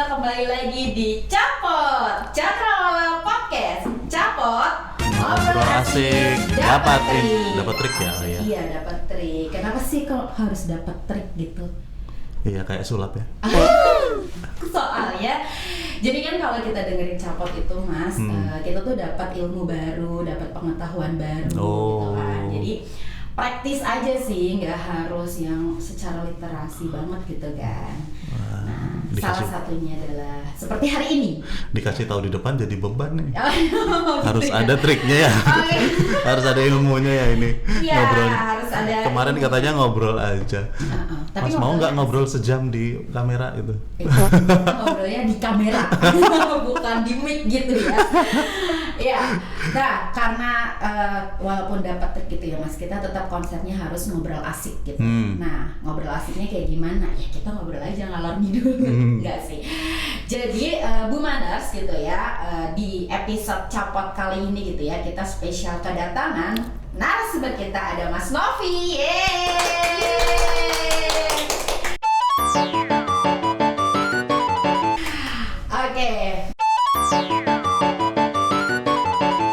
kembali lagi di Capot Cakrawala Podcast. Capot ngobrol asik, dapat trik ya. Iya, dapat trik. Kenapa sih kok harus dapat trik gitu? Iya, kayak sulap ya. Soalnya jadi kan kalau kita dengerin Capot itu Mas, kita tuh dapat ilmu baru, dapat pengetahuan baru gitu kan. Jadi praktis aja sih, nggak harus yang secara literasi banget gitu kan. Nah, salah satunya adalah seperti hari ini. Dikasih tahu di depan jadi beban nih. Harus ada triknya ya. Harus ada ilmunya ya ini. Iya, ngobrolnya. harus ada. Kemarin katanya ngobrol aja. Tapi Mas mau nggak ngobrol sejam di kamera itu? Ngobrolnya di kamera, bukan di mic gitu ya. Ya, nah karena walaupun dapat trik gitu ya Mas, kita tetap konsepnya harus ngobrol asik gitu. Nah, ngobrol asiknya kayak gimana? Ya kita ngobrol aja ngalor ngidul, enggak sih. Jadi Bu Maners gitu ya, di episode Capot kali ini gitu ya, kita spesial kedatangan narasumber kita ada Mas Novi. Oke.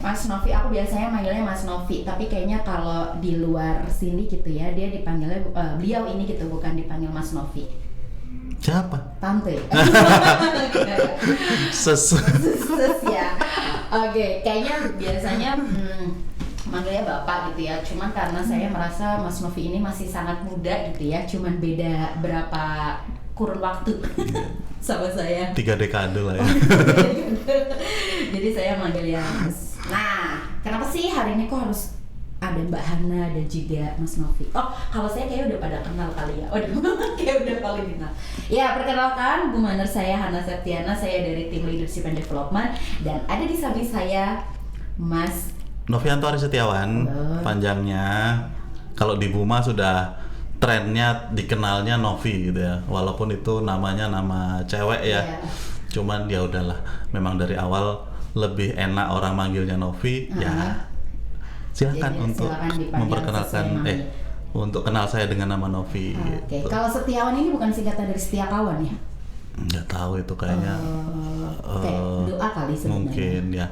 Mas Novi, aku biasanya manggilnya Mas Novi, tapi kayaknya kalau di luar sini gitu ya, dia dipanggilnya beliau ini gitu, bukan dipanggil Mas Novi. Siapa? Tante. Ses ya. Oke, kayaknya biasanya manggilnya Bapak gitu ya. Cuman karena saya merasa Mas Novi ini masih sangat muda gitu ya. Cuman beda berapa kurun waktu sama saya. 3 dekade lah ya. Jadi saya manggilnya Mas. Nah, kenapa sih hari ini kok harus ada Mbak Hana dan juga Mas Novi? Oh, kalau saya kayak udah pada kenal kali ya. Kayak udah paling kenal. Ya, perkenalkan, Bu Maners, saya Hana Septiana, saya dari tim Leadership and Development, dan ada di samping saya Mas Novianto Ari Setiawan, panjangnya. Kalau di Buma sudah trennya dikenalnya Novi gitu ya. Walaupun itu namanya nama cewek ya. Cuman ya udahlah, memang dari awal lebih enak orang manggilnya Novi. Ya silakan untuk memperkenalkan untuk kenal saya dengan nama Novi. Oke. Kalau Setiawan ini bukan singkatan dari setia kawan ya? Nggak tahu itu kayaknya. Kayak doa kali sebenarnya. Mungkin ya.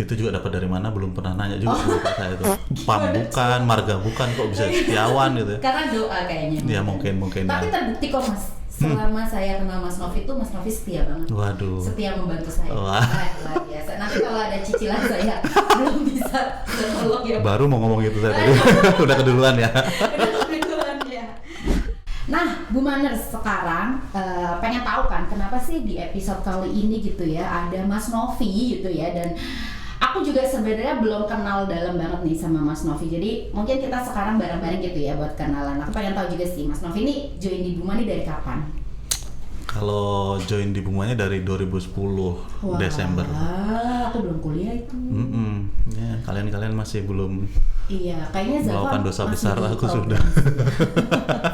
Itu juga dapat dari mana belum pernah nanya juga sama saya itu. PAM bukan, marga bukan, kok bisa Setiawan gitu. Karena doa kayaknya. Ya mungkin. Tapi terbukti kok Mas. Selama saya kenal Mas Novi itu, Mas Novi setia banget. Waduh. Setia membantu saya. Wah. Luar biasa. Nanti kalau ada cicilan saya belum bisa tolong ya. Baru mau ngomong gitu saya tadi. Udah keduluan ya. Nah, Bu Maners, sekarang pengen tahu kan kenapa sih di episode kali ini gitu ya ada Mas Novi gitu ya, dan aku juga sebenarnya belum kenal dalam banget nih sama Mas Novi. Jadi mungkin kita sekarang bareng-bareng gitu ya buat kenalan. Aku pengen tahu juga sih Mas Novi ini join di Buma nih dari kapan? Kalau join di Bumanya dari 2010 Desember. Aku belum kuliah itu. Ya, kalian masih belum. Iya, kayaknya Zalfa melakukan dosa besar, aku sudah.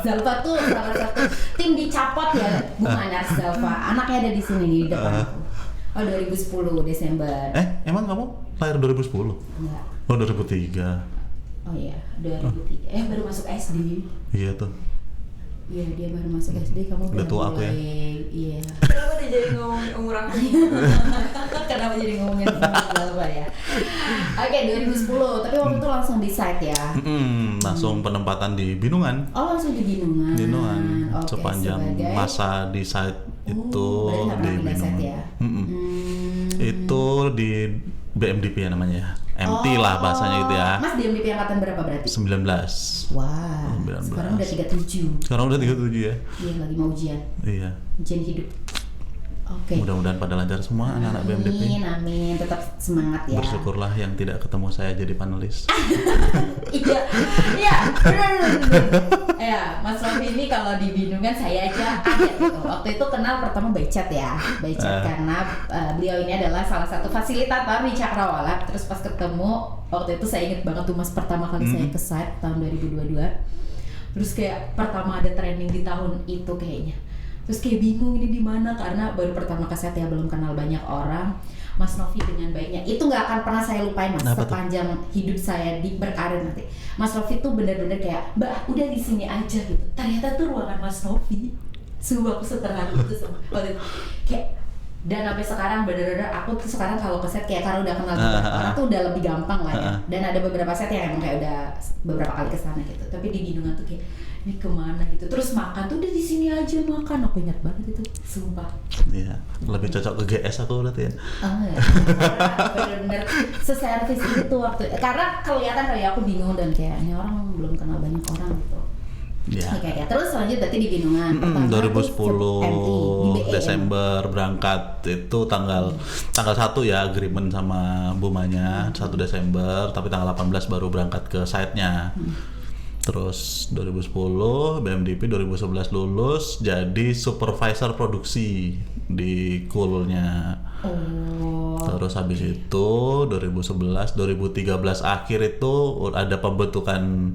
Zalfa tuh salah satu tim di Capot ya, Bu Maners Zalfa. Anaknya ada di sini di depan. 2010 Desember. Emang kamu lahir 2010? Enggak. Oh, 2003. Oh iya, 2003. Baru masuk SD. Iya tuh. Iya, dia baru masuk SD, kamu udah tua aku ya. Iya. Kenapa dia jadi ngomongin umur aku? Kenapa jadi ngomongin apa ya? Oke, 2010, tapi waktu itu langsung di site ya. Langsung penempatan di Binungan. Oh, langsung di Binungan. Oke, sepanjang masa di site itu di Binungan. Ya? Itu di BMDP ya namanya. MT lah bahasanya gitu ya. Mas di MDP angkatan berapa berarti? 19. Wah, 19. Sekarang udah 37. Sekarang udah 37 ya? Iya, lagi mau ujian. Iya. Ujian hidup. Oke. Mudah-mudahan pada lancar semua anak-anak BMDP. Amin, tetap semangat ya. Bersyukurlah yang tidak ketemu saya jadi panelis. Iya, benar. Ya, Mas Novi ini kalau di Binungan saya aja ada gitu. Waktu itu kenal pertama by chat ya, karena beliau ini adalah salah satu fasilitator di Cakrawala. Terus pas ketemu waktu itu saya inget banget tuh Mas, pertama kali saya ke site tahun 2022. Terus kayak pertama ada training di tahun itu kayaknya. Terus kayak bingung ini di mana karena baru pertama ke set ya, belum kenal banyak orang. Mas Novi dengan baiknya itu nggak akan pernah saya lupain Mas. Sepanjang hidup saya di berkarir nanti. Mas Novi tuh benar-benar kayak, Mbak udah di sini aja gitu. Ternyata tuh ruangan Mas Novi Sumpah aku seterharu itu sama waktu itu. Kayak dan sampai sekarang bener-bener aku tuh sekarang kalau ke set kayak karena udah kenal beberapa orang tuh udah lebih gampang lah ya. Dan ada beberapa set yang emang kayak udah beberapa kali kesana gitu. Tapi di Binungan tuh kayak ini kemana gitu. Terus makan tuh udah di sini aja makan. Aku ingat banget itu, sumpah. Iya, lebih cocok ke GS aku berarti ya. Ya. Bener-bener seservis itu waktu. Karena kelihatan kayak aku bingung dan kayak ini orang belum kenal banyak orang gitu. Iya. Kayak terus lanjut berarti di Binungan. 2010 di BE, Desember berangkat itu tanggal 1 ya agreement sama Bumanya 1 Desember tapi tanggal 18 baru berangkat ke site-nya. Terus 2010 BMDP 2011 lulus jadi supervisor produksi di Cool-nya. Terus habis itu 2011 2013 akhir itu ada pembentukan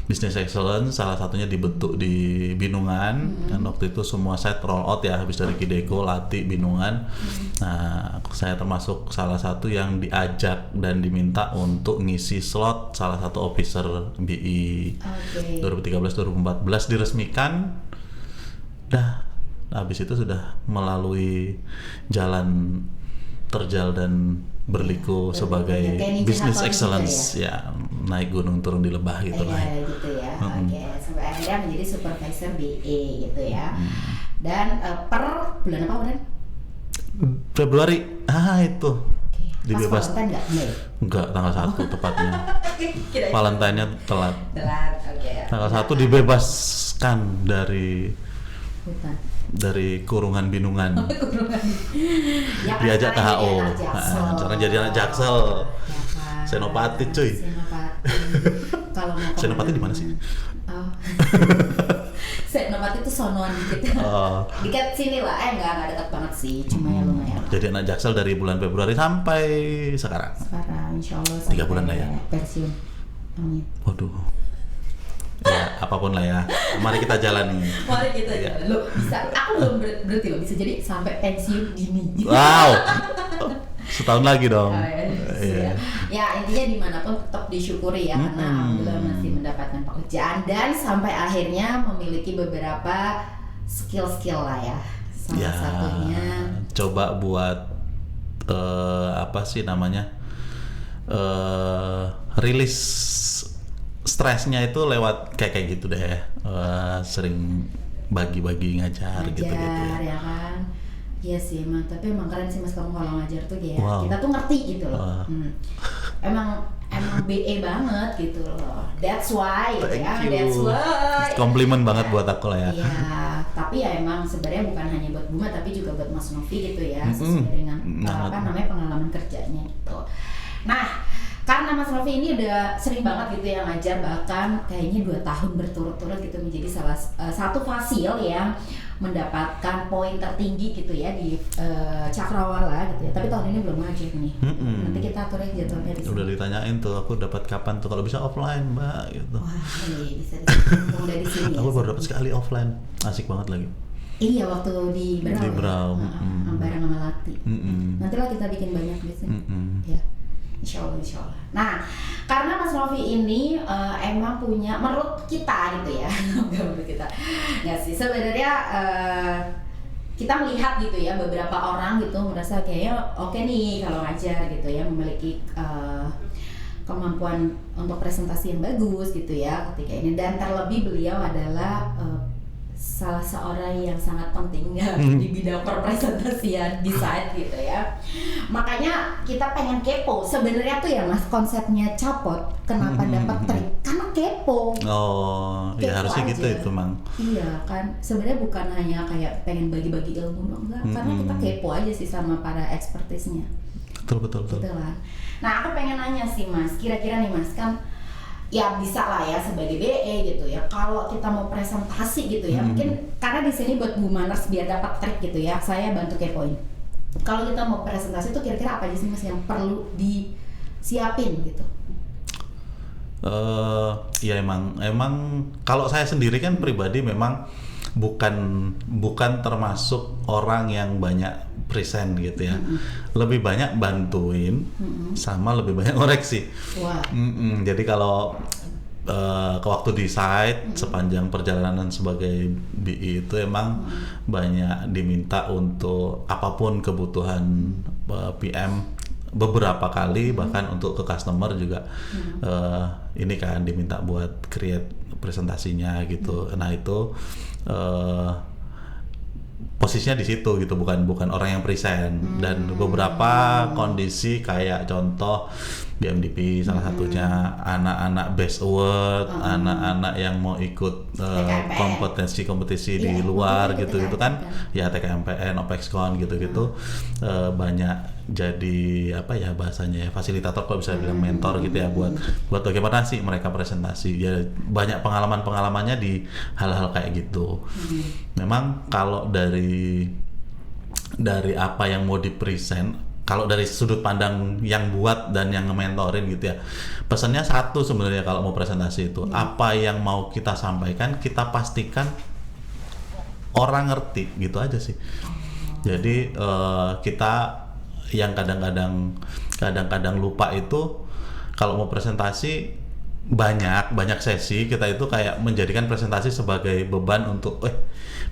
Business Excellence, salah satunya dibentuk di Binungan. Dan waktu itu semua site roll out ya, habis dari Kideko, Lati, Binungan. Nah, saya termasuk salah satu yang diajak dan diminta untuk ngisi slot salah satu officer BI. 2013-2014 diresmikan. Dah, habis itu sudah melalui jalan terjal dan berliku sebagai business excellence ya, naik gunung turun di lebah gitu lah. Gitu ya. Oke, sampai akhirnya menjadi supervisor BE gitu ya. Dan per bulan apa kemarin? Februari. Itu. Dibebas. Pas Valentine enggak, tanggal 1 tepatnya. Valentine-nya telat. Oke. Tanggal 1 dibebaskan dari Hutan. Dari kurungan Binungan. Ya, diajak ke HO. Jangan jadi anak Jaksel. Ya, kan? Senopati cuy. Kalau mau Senopati di mana sih? Senopati itu sonoan dikit. Dekat sini lah, enggak dekat banget sih, cuma ya lumayan. Jadi anak Jaksel dari bulan Februari sampai sekarang. Insya Allah 3 bulan lah ya. Pensiun. Amin. Waduh. Ya, apapun lah ya. Mari kita jalani. Mari kita jalan. Lo bisa, aku belum berarti lo bisa jadi sampai pensiun dini. Wow. Setahun lagi dong. Ya, intinya dimanapun tetap disyukuri ya, karena alhamdulillah masih mendapatkan pekerjaan dan sampai akhirnya memiliki beberapa skill-skill lah ya. Salah satunya coba buat apa sih namanya? Rilis stresnya itu lewat kayak gitu deh, sering bagi-bagi ngajar gitu ya kan. Iya sih emang, tapi emang keren sih Mas kamu kalau ngajar tuh kayak kita tuh ngerti gitu loh. Emang BE banget gitu loh. That's why that's why. Komplimen banget buat aku lah ya. Iya, tapi ya emang sebenarnya bukan hanya buat Buma tapi juga buat Mas Novi gitu ya, sesuai dengan pengalaman kerjanya gitu. Nah, karena Mas Novi ini udah sering banget gitu ya ngajar, bahkan kayaknya 2 tahun berturut-turut gitu menjadi salah satu fasil yang mendapatkan poin tertinggi gitu ya di Cakrawala gitu ya. Tapi tahun ini belum ngajar nih. Nanti kita aturnya jadwalnya di sini. Udah ditanyain tuh, aku dapat kapan tuh, kalau bisa offline Mbak gitu. Wah, bisa udah di sini. Aku baru dapat sekali offline, asik banget lagi. Iya, waktu di Brau. Di Brau. Bareng sama Lati. Nanti lah kita bikin banyak di sini. Ya. Insya Allah. Nah, karena Mas Novi ini emang punya, menurut kita gitu ya, menurut kita, nggak sih sebenarnya kita melihat gitu ya beberapa orang gitu merasa kayaknya oke nih kalau ngajar gitu ya, memiliki kemampuan untuk presentasi yang bagus gitu ya ketika ini, dan terlebih beliau adalah salah seorang yang sangat penting ya di bidang perpresentasian di site gitu ya. Makanya kita pengen kepo sebenarnya tuh ya Mas, konsepnya Capot kenapa dapat trik, karena kepo. Ya harusnya aja. gitu itu Mang. Iya kan, sebenarnya bukan hanya kayak pengen bagi-bagi ilmu dong, enggak, karena kita kepo aja sih sama para expertise-nya. Betul. Gitu lah. Nah, aku pengen nanya sih Mas, kira-kira nih Mas, kan ya bisa lah ya sebagai BE gitu ya, kalau kita mau presentasi gitu ya, mungkin karena di sini buat Bumaners biar dapat trik gitu ya, saya bantu kepoin. Kalau kita mau presentasi tuh kira-kira apa aja sih Mas yang perlu disiapin gitu? Ya emang kalau saya sendiri kan pribadi memang bukan termasuk orang yang banyak present gitu ya. Lebih banyak bantuin sama lebih banyak koreksi. Wah. Jadi kalau waktu di site sepanjang perjalanan sebagai BI itu emang banyak diminta untuk apapun kebutuhan PM beberapa kali, bahkan untuk ke customer juga ini kan diminta buat create presentasinya gitu. Nah itu posisinya di situ gitu, bukan orang yang present. Dan beberapa kondisi kayak contoh di MDP salah satunya anak-anak Best Award, anak-anak yang mau ikut kompetisi di luar gitu kan, ya TKMPN, OPEXCON gitu-gitu, banyak jadi apa ya bahasanya ya, fasilitator kalau bisa bilang mentor gitu ya, buat bagaimana sih mereka presentasi. Ya banyak pengalamannya di hal-hal kayak gitu. Memang kalau dari apa yang mau di-present, kalau dari sudut pandang yang buat dan yang nge-mentorin gitu ya, pesannya satu sebenarnya kalau mau presentasi itu, apa yang mau kita sampaikan kita pastikan orang ngerti gitu aja sih. Jadi kita yang kadang-kadang lupa itu, kalau mau presentasi banyak sesi kita itu kayak menjadikan presentasi sebagai beban untuk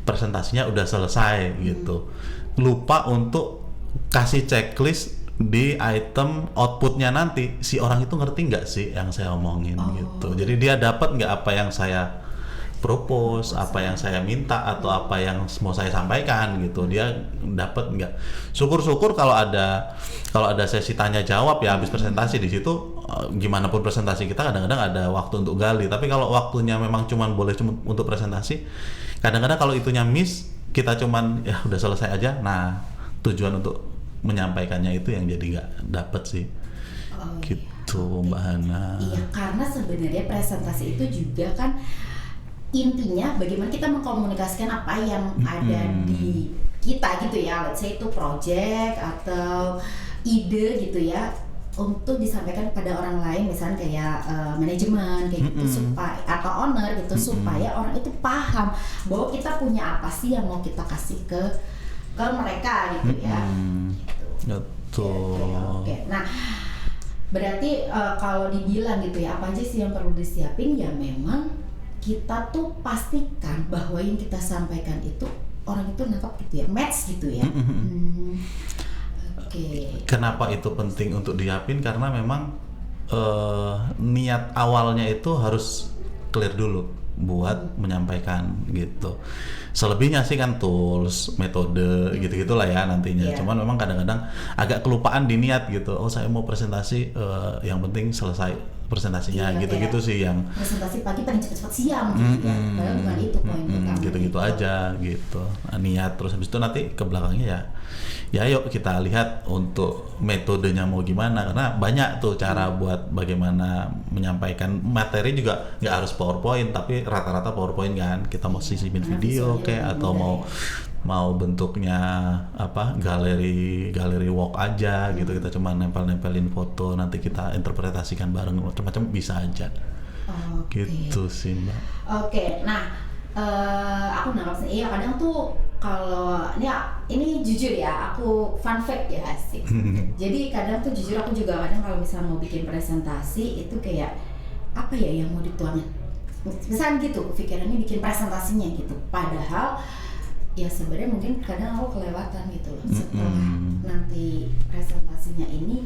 presentasinya udah selesai gitu, lupa untuk kasih checklist di item outputnya nanti, si orang itu ngerti nggak sih yang saya omongin gitu. Jadi dia dapat nggak apa yang saya propose, apa yang saya minta atau apa yang mau saya sampaikan gitu, dia dapat nggak. Syukur-syukur kalau ada sesi tanya jawab ya habis presentasi, di situ gimana pun presentasi kita kadang-kadang ada waktu untuk gali. Tapi kalau waktunya memang boleh cuma untuk presentasi, kadang-kadang kalau itunya miss, kita cuman ya udah selesai aja. Nah tujuan untuk menyampaikannya itu yang jadi nggak dapet sih. Gitu Mbak Hana. Iya, karena sebenarnya presentasi itu juga kan intinya bagaimana kita mengkomunikasikan apa yang ada di kita gitu ya, let's say itu project atau ide gitu ya, untuk disampaikan kepada orang lain, misalnya kayak manajemen kayak gitu, supaya atau owner gitu, supaya orang itu paham bahwa kita punya apa sih yang mau kita kasih ke mereka gitu ya. Betul. Oke. Nah, berarti kalau dibilang gitu ya, apa aja sih yang perlu disiapin, ya memang kita tuh pastikan bahwa yang kita sampaikan itu orang itu nangkap gitu ya, match gitu ya. Oke. Kenapa itu penting untuk diapin? Karena memang niat awalnya itu harus clear dulu buat menyampaikan gitu. Selebihnya sih kan tools, metode gitu-gitulah ya nantinya. Cuman memang kadang-kadang agak kelupaan di niat gitu. Oh saya mau presentasi, yang penting selesai presentasinya gitu-gitu sih yang presentasi pagi paling cepat siang gitu ya. Padahal bukan itu poin utama. Gitu-gitu aja gitu. Niat terus habis itu nanti ke belakangnya ya yuk kita lihat untuk metodenya mau gimana, karena banyak tuh cara buat bagaimana menyampaikan materi juga. Nggak harus PowerPoint, tapi rata-rata PowerPoint kan. Kita mau sisipin video kayak atau mau bentuknya apa, galeri walk aja gitu, kita cuma nempelin foto, nanti kita interpretasikan bareng, macam-macam bisa aja. Gitu sih Mbak. Nah aku nangkap sih, iya kadang tuh kalau ini jujur ya, aku fun fact ya sih. Jadi kadang tuh jujur aku juga kadang kalau misalnya mau bikin presentasi itu kayak apa ya yang mau dituangin, misalnya gitu pikirannya bikin presentasinya gitu, padahal ya sebenarnya mungkin kadang aku kelewatan gitu loh, setelah nanti presentasinya ini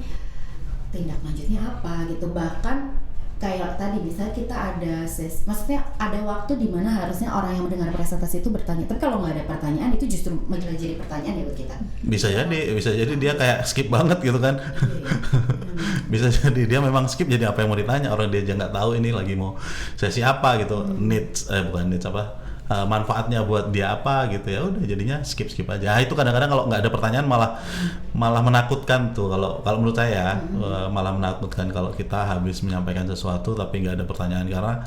tindak lanjutnya apa gitu. Bahkan kayak tadi misalnya kita ada maksudnya ada waktu di mana harusnya orang yang mendengar presentasi itu bertanya, tapi kalau nggak ada pertanyaan itu justru malah jadi pertanyaan ya buat kita. Bisa jadi dia kayak skip banget gitu kan. Bisa jadi dia memang skip, jadi apa yang mau ditanya, orang dia aja nggak tahu ini lagi mau sesi apa gitu. Manfaatnya buat dia apa gitu, ya udah jadinya skip aja. Itu kadang-kadang kalau nggak ada pertanyaan malah menakutkan tuh, kalau menurut saya malah menakutkan kalau kita habis menyampaikan sesuatu tapi nggak ada pertanyaan, karena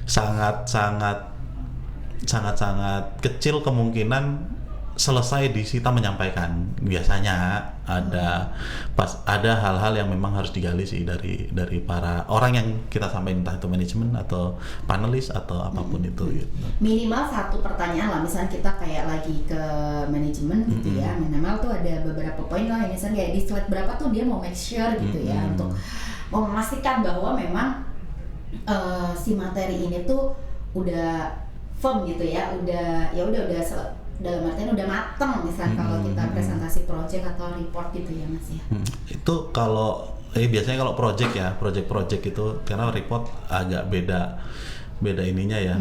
sangat kecil kemungkinan selesai di kita menyampaikan. Biasanya ada hal-hal yang memang harus digali sih dari para orang yang kita sampaikan, entah itu manajemen atau panelis atau apapun itu gitu. Minimal satu pertanyaan lah, misalnya kita kayak lagi ke manajemen gitu ya, minimal tuh ada beberapa poin lah, misalnya kayak di slide berapa tuh dia mau make sure gitu ya, untuk memastikan bahwa memang si materi ini tuh udah firm gitu ya, udah dalam artian udah mateng misalnya kalau kita presentasi project atau report gitu ya Mas ya. Itu kalau biasanya kalau project itu karena report agak beda ininya ya,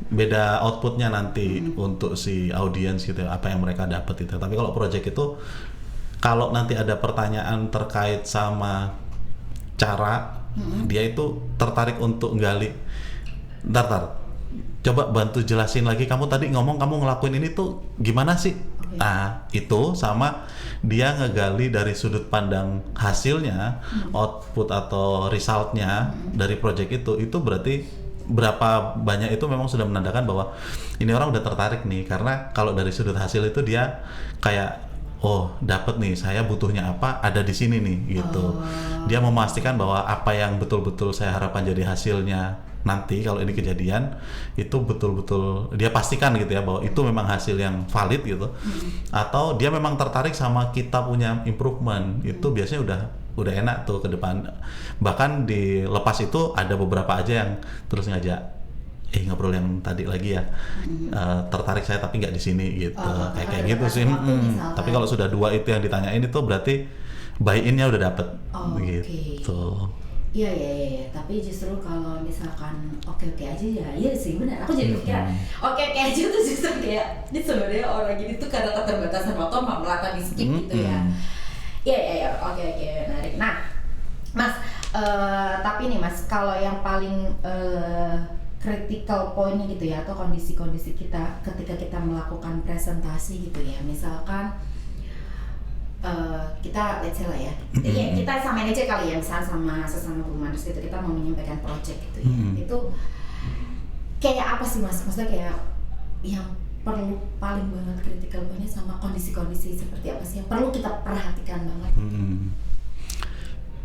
beda outputnya nanti untuk si audiens gitu ya, apa yang mereka dapat itu. Tapi kalau project itu kalau nanti ada pertanyaan terkait sama cara, dia itu tertarik untuk gali. Ntar, coba bantu jelasin lagi, kamu tadi ngomong kamu ngelakuin ini tuh gimana sih? Okay. Nah, itu sama dia ngegali dari sudut pandang hasilnya, output atau resultnya dari project itu berarti berapa banyak itu memang sudah menandakan bahwa ini orang udah tertarik nih, karena kalau dari sudut hasil itu dia kayak dapat nih, saya butuhnya apa ada di sini nih gitu. Dia memastikan bahwa apa yang betul-betul saya harapkan jadi hasilnya nanti kalau ini kejadian itu betul-betul dia pastikan gitu ya, bahwa itu memang hasil yang valid gitu. Atau dia memang tertarik sama kita punya improvement, itu biasanya udah enak tuh ke depan. Bahkan di lepas itu ada beberapa aja yang terus ngajak ngobrol yang tadi lagi ya, tertarik saya tapi nggak di sini gitu, kayak gitu sih. Tapi kalau sudah 2 itu yang ditanyain itu berarti buy-in-nya udah dapet gitu. Iya, tapi justru kalau misalkan oke aja ya, iya sih benar. Aku jadi kepikiran oke aja tuh justru kayak ini sebenarnya orang gini tuh karena keterbatasan waktu malah di skip gitu ya. Iya, oke menarik. Nah, Mas, tapi nih Mas, kalau yang paling critical point gitu ya, atau kondisi-kondisi kita ketika kita melakukan presentasi gitu ya, misalkan kita let's say lah ya, kita samain aja kali ya, misalnya sama sesama Boomers gitu, kita mau menyampaikan project gitu ya, itu kayak apa sih Mas? Maksudnya kayak yang perlu paling banget critical pointnya sama kondisi-kondisi seperti apa sih yang perlu kita perhatikan banget?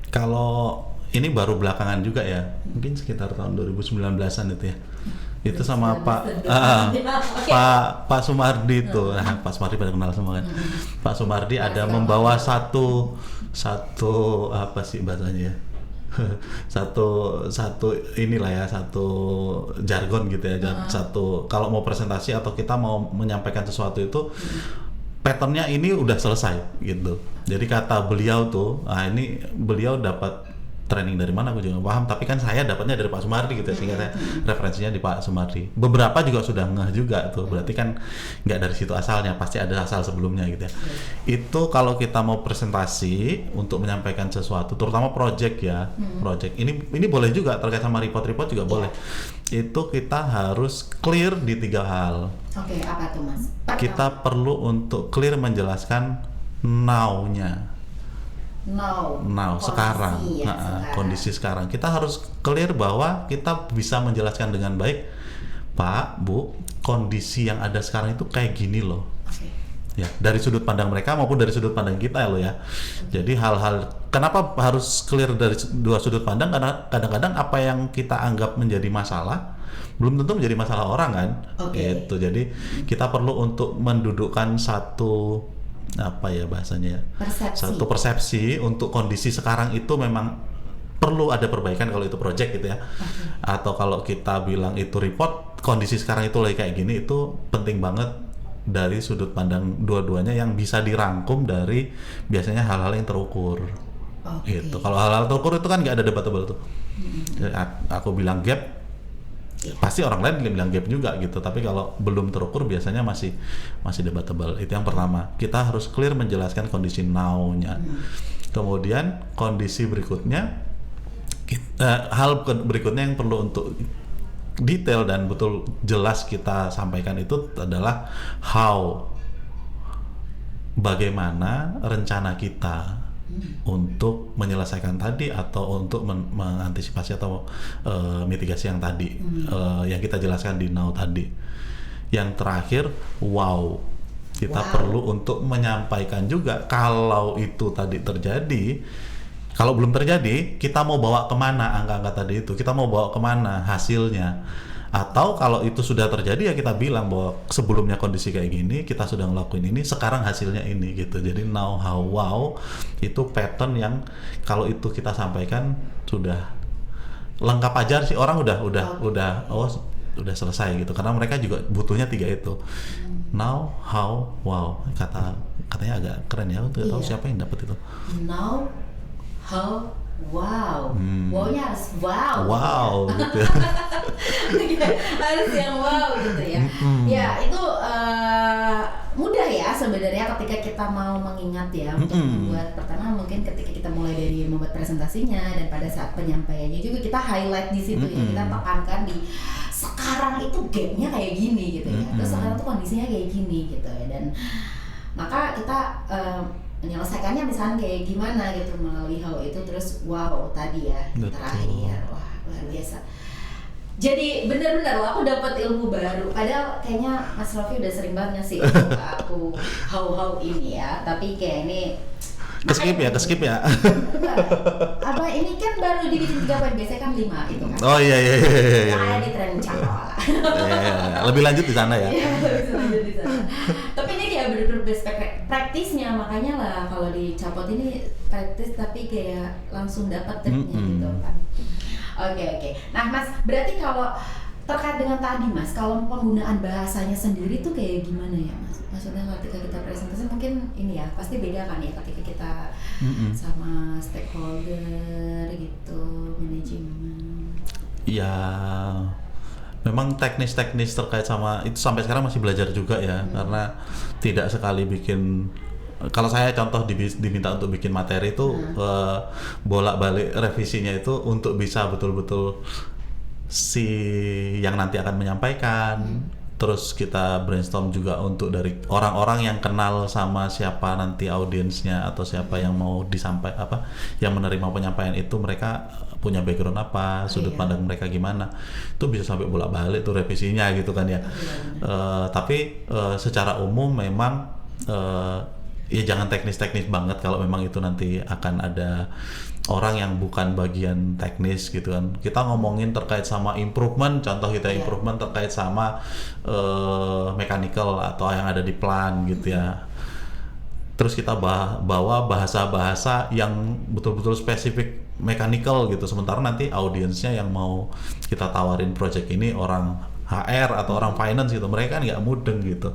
Kalau ini baru belakangan juga ya, mungkin sekitar tahun 2019-an itu ya. Itu sama Pak Sumardi itu. Nah, Pak Sumardi pada kenal semua kan. Pak Sumardi ada membawa satu apa sih bahasanya ya? satu inilah ya, satu jargon gitu ya. Satu kalau mau presentasi atau kita mau menyampaikan sesuatu itu patternnya ini udah selesai gitu. Jadi kata beliau tuh, ini beliau dapat training dari mana aku juga nggak paham, tapi kan saya dapatnya dari Pak Sumardi gitu ya, sehingga saya referensinya di Pak Sumardi. Beberapa juga sudah ngeh juga tuh, berarti kan nggak dari situ asalnya, pasti ada asal sebelumnya gitu ya. Itu kalau kita mau presentasi untuk menyampaikan sesuatu, terutama project ya, project ini boleh juga terkait sama report juga boleh. Itu kita harus clear di 3 hal. Oke, apa tuh Mas? Kita perlu untuk clear menjelaskan now-nya. Sekarang. Kondisi sekarang. Kita harus clear bahwa kita bisa menjelaskan dengan baik, Pak, Bu, kondisi yang ada sekarang itu kayak gini loh. Ya, dari sudut pandang mereka maupun dari sudut pandang kita loh ya. Jadi hal-hal, kenapa harus clear dari 2 sudut pandang? Karena kadang-kadang apa yang kita anggap menjadi masalah belum tentu menjadi masalah orang kan. Gitu. Jadi kita perlu untuk mendudukkan satu apa ya bahasanya ya, satu persepsi untuk kondisi sekarang itu memang perlu ada perbaikan kalau itu project gitu ya. Atau kalau kita bilang itu report, kondisi sekarang itu lagi kayak gini, itu penting banget dari sudut pandang dua-duanya yang bisa dirangkum dari biasanya hal-hal yang terukur. Gitu. Kalau hal-hal terukur itu kan nggak ada debatable tuh. Aku bilang gap, pasti orang lain bilang gap juga gitu, tapi kalau belum terukur biasanya masih debatable. Itu yang pertama, kita harus clear menjelaskan kondisi now-nya. Kemudian kondisi berikutnya, hal berikutnya yang perlu untuk detail dan betul jelas kita sampaikan itu adalah how, bagaimana rencana kita untuk menyelesaikan tadi atau untuk mengantisipasi atau mitigasi yang tadi, yang kita jelaskan di now tadi. Yang terakhir, kita perlu untuk menyampaikan juga kalau itu tadi terjadi. Kalau belum terjadi, kita mau bawa kemana angka-angka tadi itu, kita mau bawa kemana hasilnya. Atau kalau itu sudah terjadi ya kita bilang bahwa sebelumnya kondisi kayak gini, kita sudah ngelakuin ini, sekarang hasilnya ini gitu. Jadi now, how, wow itu pattern yang kalau itu kita sampaikan sudah lengkap aja sih, orang udah selesai gitu, karena mereka juga butuhnya 3 itu. Now, how, wow, katanya agak keren ya, nggak tahu siapa yang dapat itu. Now, how, wow, wow-nya harus Wow gitu ya. harus yang wow gitu ya. Ya itu mudah ya sebenarnya ketika kita mau mengingat ya untuk membuat. Pertama mungkin ketika kita mulai dari membuat presentasinya, dan pada saat penyampaiannya juga kita highlight di situ ya, kita tekankan di sekarang itu gapnya kayak gini gitu ya, terus sekarang tuh kondisinya kayak gini gitu ya, dan maka kita menyelesaikannya misalnya kayak gimana gitu melalui how itu, terus wow tadi ya terakhir, wah luar biasa. Jadi benar-benar loh aku dapat ilmu baru, padahal kayaknya Mas Rofi udah sering banget ngasih aku how ini ya, tapi kayak ini Keskip ya. Apa ini kan baru dibikin 3 poin, biasanya kan 5 itu kan. Oh iya. Nah, di tren cakrawala. Lebih lanjut di sana ya. Iya, lebih lanjut di sana. Tapi ini kayak bener-bener best practice-nya, makanya lah kalau di Capot ini practice tapi kayak langsung dapat triknya gitu kan. Oke. Nah Mas, berarti kalau terkait dengan tadi Mas, kalau penggunaan bahasanya sendiri tuh kayak gimana ya Mas? Maksudnya ketika kita presentasi mungkin ini ya, pasti beda kan ya ketika kita sama stakeholder gitu, manajemen. Ya, memang teknis-teknis terkait sama itu sampai sekarang masih belajar juga ya, karena tidak sekali bikin. Kalau saya contoh diminta untuk bikin materi itu bolak-balik revisinya itu untuk bisa betul-betul si yang nanti akan menyampaikan. Terus kita brainstorm juga untuk dari orang-orang yang kenal sama siapa nanti audiensnya atau siapa yang mau yang menerima penyampaian itu, mereka punya background apa, sudut pandang mereka gimana, itu bisa sampai bolak-balik tuh revisinya gitu kan ya. Tapi secara umum memang ya jangan teknis-teknis banget kalau memang itu nanti akan ada orang yang bukan bagian teknis gitu kan. Kita ngomongin terkait sama improvement, contoh kita improvement terkait sama mechanical atau yang ada di plan gitu ya. Terus kita bawa bahasa-bahasa yang betul-betul spesifik mechanical gitu, sementara nanti audiensnya yang mau kita tawarin project ini orang HR atau orang finance gitu, mereka kan nggak mudeng gitu.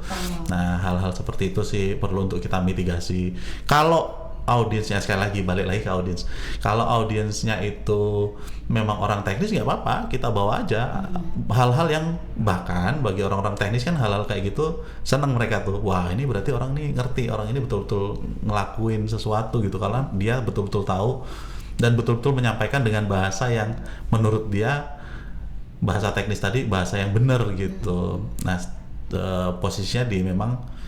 Nah hal-hal seperti itu sih perlu untuk kita mitigasi. Kalau audiensnya, sekali lagi balik lagi ke audiens, kalau audiensnya itu memang orang teknis nggak apa-apa, kita bawa aja hal-hal yang bahkan bagi orang-orang teknis kan hal-hal kayak gitu seneng mereka tuh, wah ini berarti orang ini ngerti, orang ini betul-betul ngelakuin sesuatu gitu, karena dia betul-betul tahu dan betul-betul menyampaikan dengan bahasa yang menurut dia bahasa teknis tadi, bahasa yang benar gitu. Nah posisinya di memang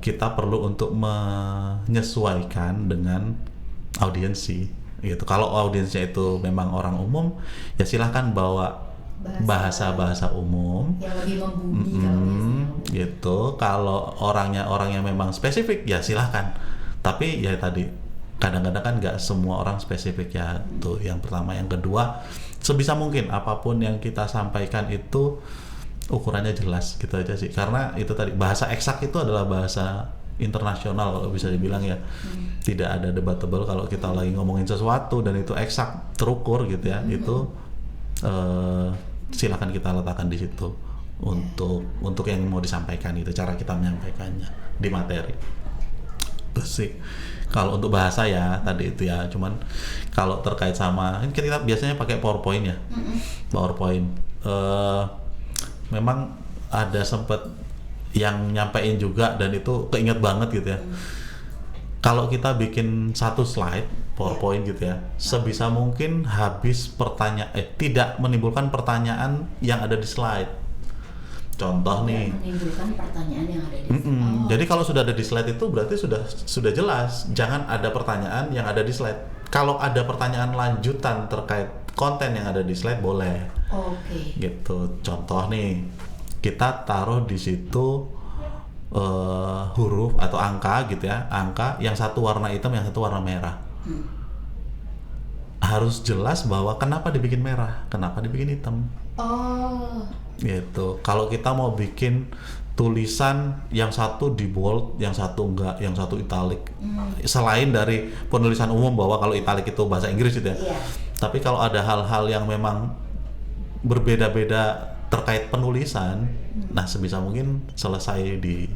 kita perlu untuk menyesuaikan dengan audiensi gitu. Kalau audiensnya itu memang orang umum, ya silahkan bawa bahasa umum yang lebih membumi gitu. Kalau orangnya memang spesifik, ya silahkan. Tapi ya tadi kadang-kadang kan nggak semua orang spesifik ya. Tuh yang pertama. Yang kedua, sebisa mungkin apapun yang kita sampaikan itu ukurannya jelas gitu aja sih, karena itu tadi bahasa eksak itu adalah bahasa internasional kalau bisa dibilang ya. Tidak ada debatable kalau kita lagi ngomongin sesuatu dan itu eksak terukur gitu ya. Itu silakan kita letakkan di situ untuk yang mau disampaikan, itu cara kita menyampaikannya di materi. Terus sih kalau untuk bahasa ya tadi itu ya, cuman kalau terkait sama ini kita biasanya pakai PowerPoint ya. PowerPoint memang ada sempet yang nyampein juga dan itu keinget banget gitu ya. Kalau kita bikin satu slide PowerPoint gitu ya, sebisa mungkin habis tidak menimbulkan pertanyaan yang ada di slide. Contoh nih. Menimbulkan pertanyaan yang ada di slide. Jadi kalau sudah ada di slide itu berarti sudah jelas. Jangan ada pertanyaan yang ada di slide. Kalau ada pertanyaan lanjutan terkait konten yang ada di slide boleh. Gitu. Contoh nih, kita taruh di situ huruf atau angka gitu ya, angka yang satu warna hitam, yang satu warna merah. Harus jelas bahwa kenapa dibikin merah, kenapa dibikin hitam. Gitu. Kalau kita mau bikin tulisan yang satu di bold, yang satu enggak, yang satu italic. Selain dari penulisan umum bahwa kalau italic itu bahasa Inggris gitu ya. Tapi kalau ada hal-hal yang memang berbeda-beda terkait penulisan, nah sebisa mungkin selesai di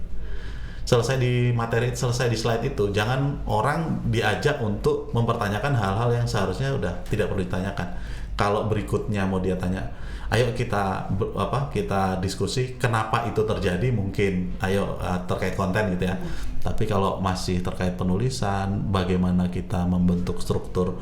materi, selesai di slide itu. Jangan orang diajak untuk mempertanyakan hal-hal yang seharusnya udah tidak perlu ditanyakan. Kalau berikutnya mau dia tanya, ayo kita diskusi kenapa itu terjadi, mungkin ayo terkait konten gitu ya. Tapi kalau masih terkait penulisan, bagaimana kita membentuk struktur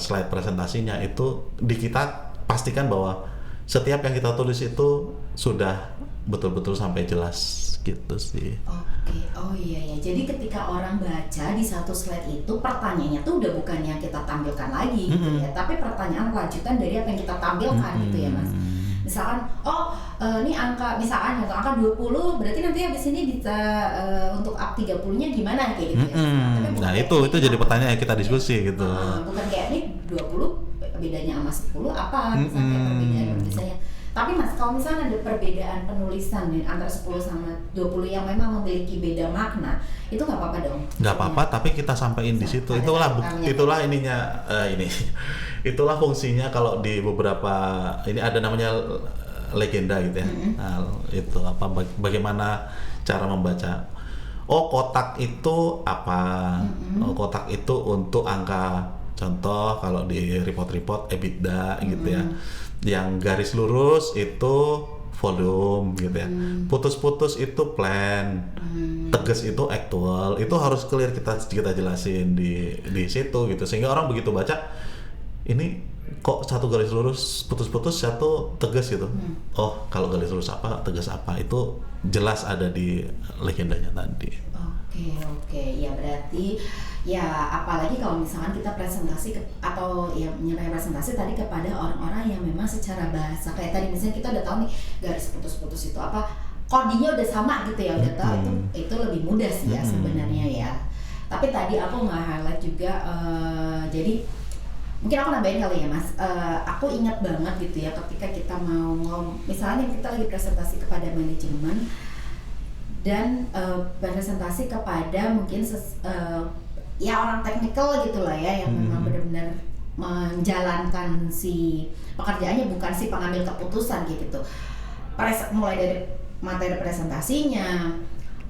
slide presentasinya, itu di kita pastikan bahwa setiap yang kita tulis itu sudah betul-betul sampai jelas gitu sih. Oke, oh iya ya. Jadi ketika orang baca di satu slide itu pertanyaannya tuh udah bukan yang kita tampilkan lagi gitu ya, tapi pertanyaan lanjutan dari apa yang kita tampilkan gitu ya Mas. Misalkan, ini angka 20, berarti nanti habis ini bisa untuk up 30-nya gimana kayak gitu ya. Nah itu jadi pertanyaan yang kita diskusi gitu. Bukan kayak ini 20 bedanya sama 10 apa misalnya perbedaan penulisannya. Tapi Mas, kalau misalnya ada perbedaan penulisan nih antara 10 sama 20 yang memang memiliki beda makna, itu nggak apa-apa dong? Nggak apa-apa, tapi kita sampaikan di situ. Itulah ininya itulah fungsinya kalau di beberapa ini ada namanya legenda gitu ya. Nah, itu bagaimana cara membaca. Oh, kotak itu apa? Oh, kotak itu untuk angka. Contoh kalau di report EBITDA gitu ya. Yang garis lurus itu volume gitu ya. Putus-putus itu plan. Tegas itu actual. Itu harus clear kita jelasin di situ gitu. Sehingga orang begitu baca, ini kok satu garis lurus putus-putus, satu tegas gitu. Oh, kalau garis lurus apa, tegas apa, itu jelas ada di legendanya tadi. Oke, ya berarti ya apalagi kalau misalkan kita presentasi atau ya menyampaikan presentasi tadi kepada orang-orang yang memang secara bahasa kayak tadi misalnya kita udah tahu nih garis putus-putus itu apa, codingnya udah sama gitu ya, udah tahu itu lebih mudah sih ya sebenarnya ya. Tapi tadi aku nggak highlight juga, jadi mungkin aku nambahin kali ya Mas, aku ingat banget gitu ya ketika kita mau misalnya kita lagi presentasi kepada manajemen dan presentasi kepada mungkin ya orang teknikal gitu lah ya yang memang benar-benar menjalankan si pekerjaannya, bukan si pengambil keputusan gitu. Mulai dari materi presentasinya,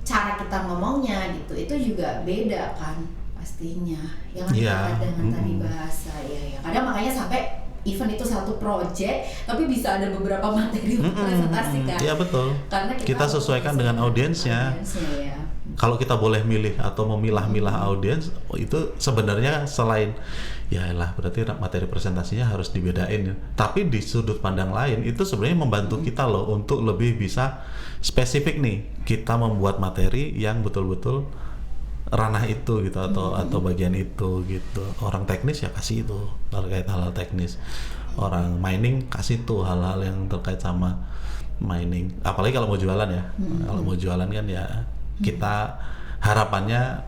cara kita ngomongnya gitu, itu juga beda kan pastinya. Yang dengan tadi bahasa ya. Kadang makanya sampai event itu satu project, tapi bisa ada beberapa materi untuk presentasi kan. Iya betul. Karena kita sesuaikan dengan audiensnya. Ya. Kalau kita boleh milih atau memilah-milah audiens, itu sebenarnya selain berarti materi presentasinya harus dibedain. Tapi di sudut pandang lain itu sebenarnya membantu kita loh untuk lebih bisa spesifik nih. Kita membuat materi yang betul-betul ranah itu gitu atau bagian itu gitu. Orang teknis ya kasih itu terkait hal-hal teknis. Orang mining kasih tuh hal-hal yang terkait sama mining. Apalagi kalau mau jualan ya. Kalau mau jualan kan ya kita harapannya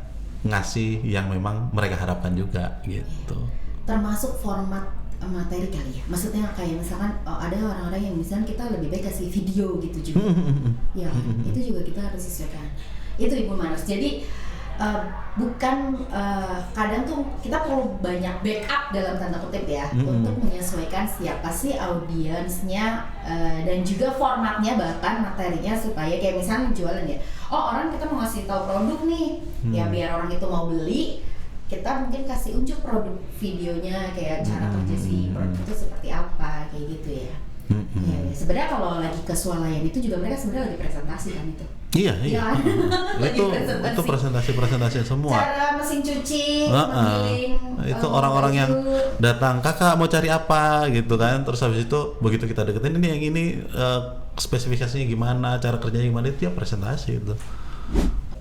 ngasih yang memang mereka harapkan juga gitu. Termasuk format materi kali ya. Maksudnya kayak misalkan ada orang-orang yang misalnya kita lebih baik kasih video gitu juga. Ya, itu juga kita harus sesuaikan. Itu Ibu Manus. Jadi bukan kadang tuh kita perlu banyak backup dalam tanda kutip ya untuk menyesuaikan siapa sih audiensnya dan juga formatnya bahkan materinya supaya kayak misalnya jualan ya. Orang kita mau ngasih tahu produk nih ya biar orang itu mau beli, kita mungkin kasih unjuk produk videonya kayak cara kerja si produk itu seperti apa kayak gitu ya. Ya, sebenarnya kalau lagi ke swalayan itu juga mereka sebenarnya lagi presentasi kan itu. Iya. Itu presentasi semua. Cara mesin cuci, menggiling. Itu orang-orang yang datang, kakak mau cari apa gitu kan. Terus habis itu begitu kita deketin ini yang ini spesifikasinya gimana, cara kerjanya gimana, itu ya presentasi itu.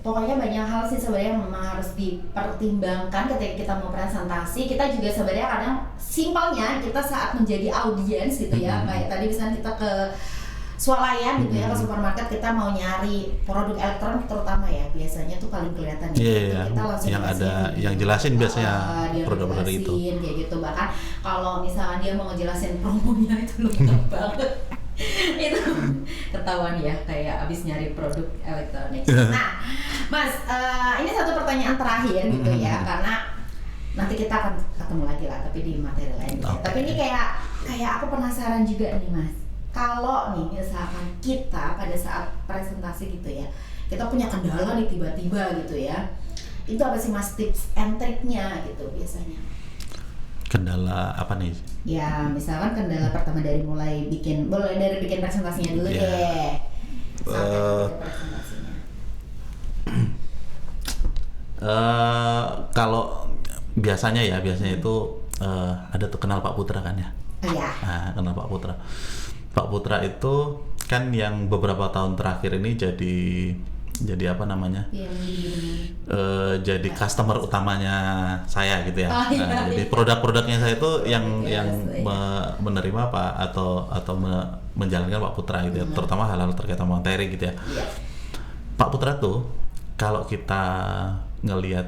Pokoknya banyak hal sih sebenarnya yang memang harus dipertimbangkan ketika kita mau presentasi. Kita juga sebenarnya kadang simpelnya kita saat menjadi audiens gitu ya, kayak tadi misalnya kita ke swalayan gitu ya, ke supermarket kita mau nyari produk elektronik terutama ya, biasanya tuh paling kelihatan kita langsung yang ada yang jelasin biasanya produk-produk itu kayak gitu. Bahkan kalau misalnya dia mau ngejelasin promonya itu lengkap banget. Itu ketahuan ya kayak abis nyari produk elektronik. Nah Mas, ini satu pertanyaan terakhir gitu ya, karena nanti kita akan ketemu lagi lah, tapi di materi lain. Okay. Tapi ini kayak aku penasaran juga nih Mas. Kalau nih misalkan kita pada saat presentasi gitu ya, kita punya kendala nih tiba-tiba gitu ya, itu apa sih Mas tips and triknya gitu biasanya? Kendala apa nih? Ya misalkan kendala pertama mulai dari bikin presentasinya dulu deh. Sampai ke presentasinya. Kalau biasanya itu ada tuh kenal Pak Putra kan ya? Iya. Nah, kenal Pak Putra. Pak Putra itu kan yang beberapa tahun terakhir ini jadi apa namanya? Jadi customer utamanya saya gitu ya. Jadi produk-produknya saya itu yang menerima atau menjalankan Pak Putra gitu ya, terutama hal-hal terkait sama materi gitu ya. Pak Putra tuh kalau kita ngelihat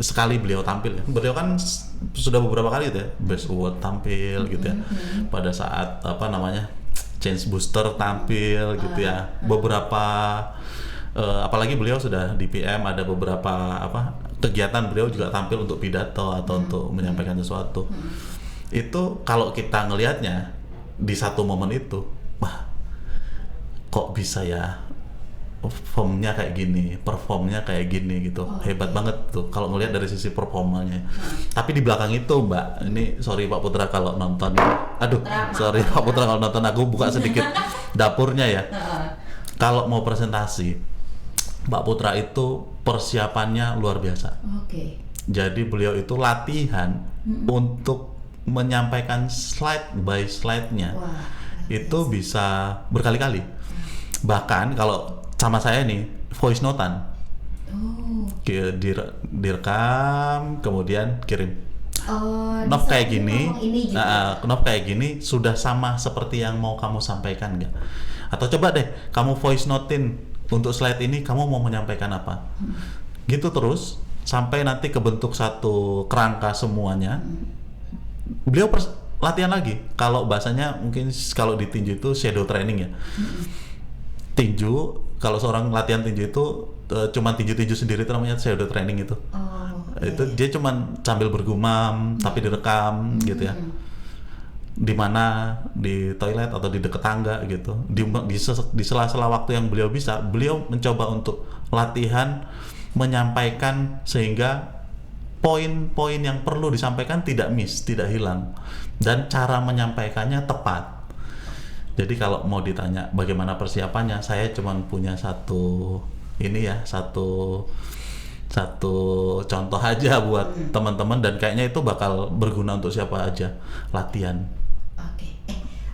sekali beliau tampil ya, beliau kan sudah beberapa kali gitu ya, Best Award tampil gitu ya, pada saat apa namanya Change Booster tampil gitu ya, beberapa apalagi beliau sudah di PM, ada beberapa kegiatan beliau juga tampil untuk pidato atau untuk menyampaikan sesuatu. Itu kalau kita ngelihatnya di satu momen itu, wah kok bisa ya formnya kayak gini, performnya kayak gini gitu, hebat banget tuh kalau ngelihat dari sisi performanya. Tapi di belakang itu Mbak, ini sorry Pak Putra kalau nonton, Pak Putra kalau nonton, aku buka sedikit dapurnya ya. Kalau mau presentasi, Pak Putra itu persiapannya luar biasa. Jadi beliau itu latihan untuk menyampaikan slide by slide-nya. Itu bisa berkali-kali. Bahkan kalau sama saya nih voice note-an, direkam kemudian kirim. Knop kayak gini, gitu. Knop kayak gini sudah sama seperti yang mau kamu sampaikan nggak? Atau coba deh kamu voice note-in untuk slide ini kamu mau menyampaikan apa? Gitu terus sampai nanti kebentuk satu kerangka semuanya. Beliau latihan lagi. Kalau bahasanya mungkin kalau di tinju itu shadow training ya. Tinju, kalau seorang latihan tinju itu cuman tinju sendiri itu namanya shadow training itu. Itu dia cuman sambil bergumam tapi direkam gitu ya. Di mana di toilet atau di dekat tangga gitu. Di sela-sela waktu yang beliau bisa, beliau mencoba untuk latihan menyampaikan sehingga poin-poin yang perlu disampaikan tidak miss, tidak hilang, dan cara menyampaikannya tepat. Jadi kalau mau ditanya bagaimana persiapannya, saya cuma punya satu contoh aja buat teman-teman, dan kayaknya itu bakal berguna untuk siapa aja latihan.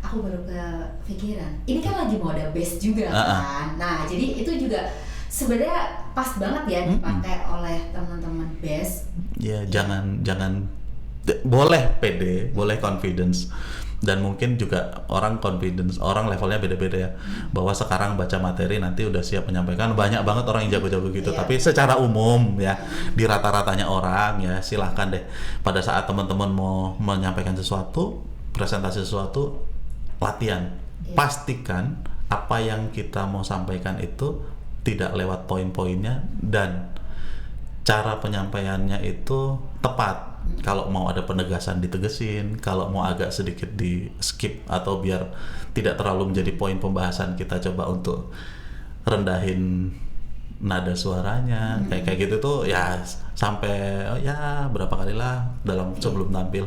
Aku baru kepikiran, ini kan lagi mode base juga kan. Nah jadi itu juga sebenarnya pas banget ya dipakai oleh teman-teman base. Ya jangan boleh pede, boleh confidence. Dan mungkin juga orang confidence, orang levelnya beda-beda ya, bahwa sekarang baca materi nanti udah siap menyampaikan, banyak banget orang yang jago-jago gitu. Tapi secara umum ya, di rata-ratanya orang ya, silahkan deh pada saat teman-teman mau menyampaikan sesuatu, presentasi sesuatu, latihan. Pastikan apa yang kita mau sampaikan itu tidak lewat poin-poinnya dan cara penyampaiannya itu tepat. Kalau mau ada penegasan ditegesin, kalau mau agak sedikit di skip atau biar tidak terlalu menjadi poin pembahasan, kita coba untuk rendahin nada suaranya, kayak gitu tuh ya, sampai berapa kali lah dalam sebelum tampil.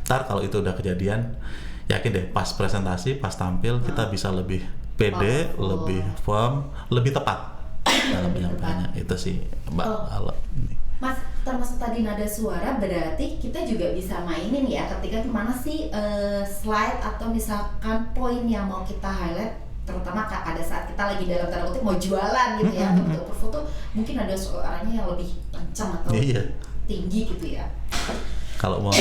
Ntar kalau itu udah kejadian, yakin deh pas presentasi, pas tampil kita bisa lebih pede, lebih firm, lebih tepat dalam penyampaiannya. Itu sih Mbak. Kalau ini Mas, termasuk tadi nada suara, berarti kita juga bisa mainin ya ketika mana sih slide atau misalkan poin yang mau kita highlight, terutama pada saat kita lagi dalam tanda kutip mau jualan gitu ya, atau untuk berfoto, mungkin ada suaranya yang lebih kencang atau tinggi gitu ya. Kalau mau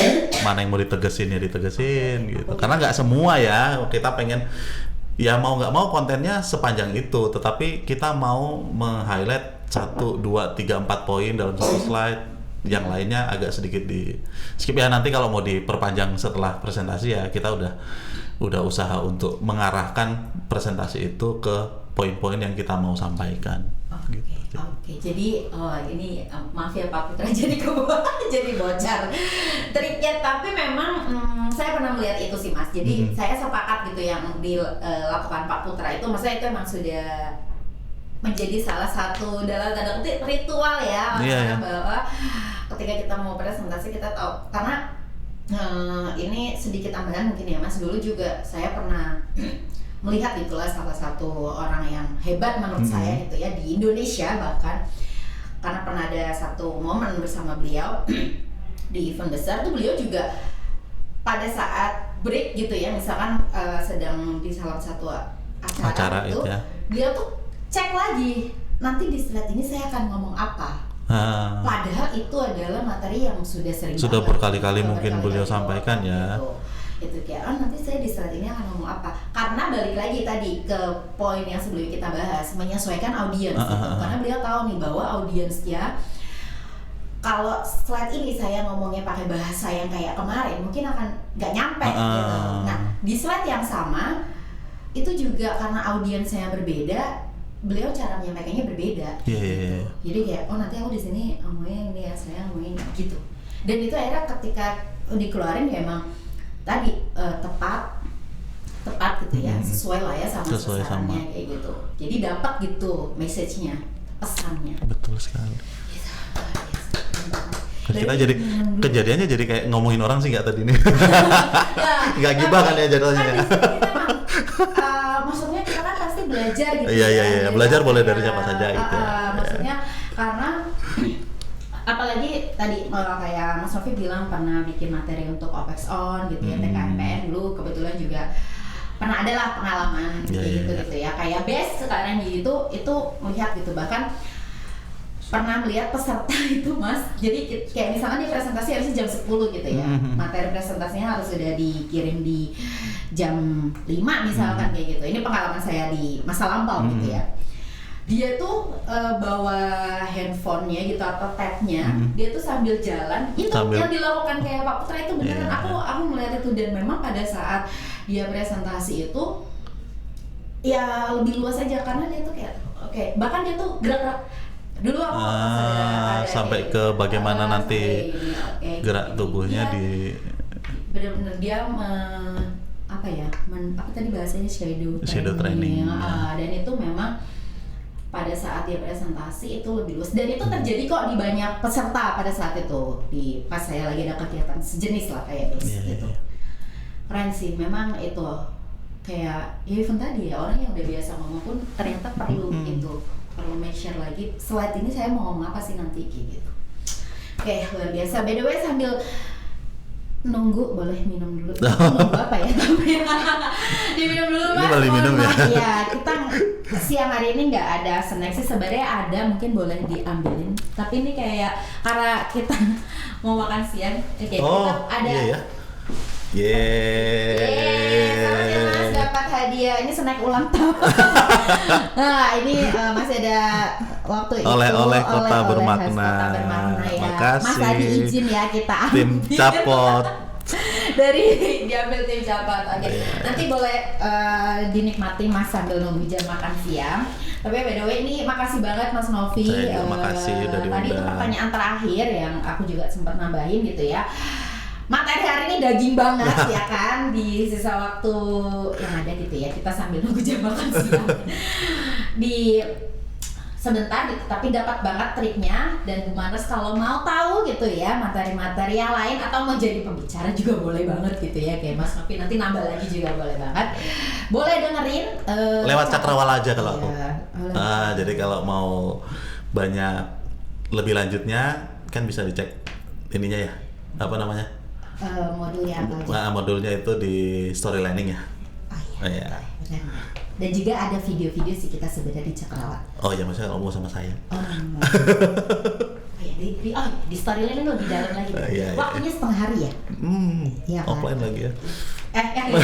mana yang mau ditegesin ya ditegesin gitu. Karena nggak semua ya, kita pengen ya mau nggak mau kontennya sepanjang itu, tetapi kita mau meng-highlight 1, 2, 3, 4 poin dalam satu slide, yang lainnya agak sedikit di skip ya. Nanti kalau mau diperpanjang setelah presentasi ya kita udah usaha untuk mengarahkan presentasi itu ke poin-poin yang kita mau sampaikan. Gitu. Oke. Jadi ini maaf ya Pak Putra jadi jadi bocor triknya, tapi memang saya pernah melihat itu sih Mas. Jadi saya sepakat gitu yang dilakukan Pak Putra itu, maksudnya itu emang sudah menjadi salah satu dalam tanda kutip ritual ya, bahwa ketika kita mau presentasi kita tahu, karena ini sedikit tambahan mungkin ya Mas, dulu juga saya pernah melihat itulah salah satu orang yang hebat menurut saya gitu ya di Indonesia, bahkan karena pernah ada satu momen bersama beliau di event besar tuh, beliau juga pada saat break gitu ya, misalkan sedang di salah satu acara itu ya, beliau tuh cek lagi nanti di slide ini saya akan ngomong apa. Padahal itu adalah materi yang sudah berkali-kali mungkin beliau sampaikan ya. Itu kayak nanti saya di slide ini akan ngomong apa, karena balik lagi tadi ke poin yang sebelumnya kita bahas, menyesuaikan audiens gitu. Karena beliau tahu nih bahwa audiensnya kalau slide ini saya ngomongnya pakai bahasa yang kayak kemarin mungkin akan nggak nyampe gitu. Nah di slide yang sama itu juga karena audiensnya berbeda, beliau cara menyampaikannya berbeda gitu. Jadi kayak nanti aku di sini ngomongnya ini ya, saya ngomongin gitu. Dan itu akhirnya ketika dikeluarin ya emang tadi tepat gitu ya, sesuai lah ya sama sasarannya kayak gitu. Jadi dapat gitu message-nya, pesannya. Betul sekali. Kita jadi kejadiannya jadi kayak ngomongin orang sih nggak tadi nih. Nggak gibah kan ya jadinya. Maksudnya kita kan pasti belajar gitu. Iya, belajar boleh dari siapa saja gitu. Maksudnya karena apalagi tadi kayak Mas Novi bilang pernah bikin materi untuk OPEX On gitu ya, TKMPN dulu kebetulan juga pernah ada lah pengalaman gitu ya, kayak best sekarang gitu, itu melihat gitu, bahkan pernah melihat peserta itu Mas, jadi kayak misalnya di presentasi harusnya jam 10 gitu ya, materi presentasinya harus sudah dikirim di jam 5 misalkan kayak gitu. Ini pengalaman saya di masa lampau gitu ya. Dia tuh bawa handphonenya gitu atau tabnya, dia tuh sambil jalan, itu yang dilakukan kayak Pak Putra itu beneran. Aku melihat itu, dan memang pada saat dia presentasi itu ya lebih luas aja, karena dia tuh kayak bahkan dia tuh gerak-gerak dulu aku sampai ke bagaimana nanti gerak tubuhnya di benar-benar dia apa tadi bahasanya shadow training. Dan itu memang pada saat dia presentasi itu lebih luas, dan itu terjadi kok di banyak peserta pada saat itu, di pas saya lagi ada kegiatan sejenis lah kayak gitu. Keren sih, memang itu kayak event tadi ya, orang yang udah biasa ngomong pun ternyata perlu perlu make-share lagi slide ini saya mau ngomong apa sih nanti gitu. Oke, luar biasa. By the way, sambil nunggu boleh minum dulu. Nunggu apa ya? Diminum dulu Mas. Ini boleh minum ya. Iya, kita siang hari ini nggak ada snack sih, sebenarnya ada, mungkin boleh diambilin. Tapi ini kayak karena kita mau makan siang, kita ada. Selamat Mas, dapat hadiah. Ini snack ulang tahun. Nah, ini masih ada waktu itu. Oleh-oleh Kota Bermakna. Ya. Makasih. Mas tadi izin ya kita ambil. Tim Capot. Dari diambil tim Capot. Oke. Nanti boleh dinikmati Mas sambil nunggu jam makan siang. Tapi by the way ini makasih banget Mas Novi. Makasih udah diundang. Tadi itu pertanyaan terakhir yang aku juga sempat nambahin gitu ya. Materi hari ini daging banget ya kan, di sisa waktu yang ada gitu ya, kita sambil nunggu jam makan siang di sebentar gitu, tapi dapat banget triknya. Dan Bu Manes kalau mau tahu gitu ya materi-materi yang lain atau mau jadi pembicara juga boleh banget gitu ya, kayak Mas Novi nanti nambah lagi juga boleh banget, boleh dengerin lewat Cakrawala aja kalau aku. Jadi kalau mau banyak lebih lanjutnya kan bisa dicek ininya ya, apa namanya? Modulnya apa aja? Modulnya itu di storylining ya. Iya. Dan juga ada video-video sih kita sebenarnya di Cakrawala. Oh ya, maksudnya ngomong sama saya. Di storylining lebih dalam lagi. Waktunya setengah hari ya? Ya kan? Offline lagi ya. Lagi.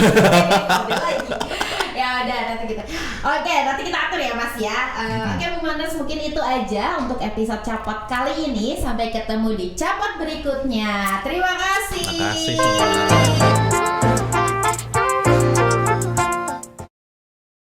Ya udah, nanti kita. Oke, nanti kita atur ya Mas ya. Oke Bu Manes, mungkin itu aja untuk episode Capot kali ini. Sampai ketemu di Capot berikutnya. Terima kasih. Terima kasih.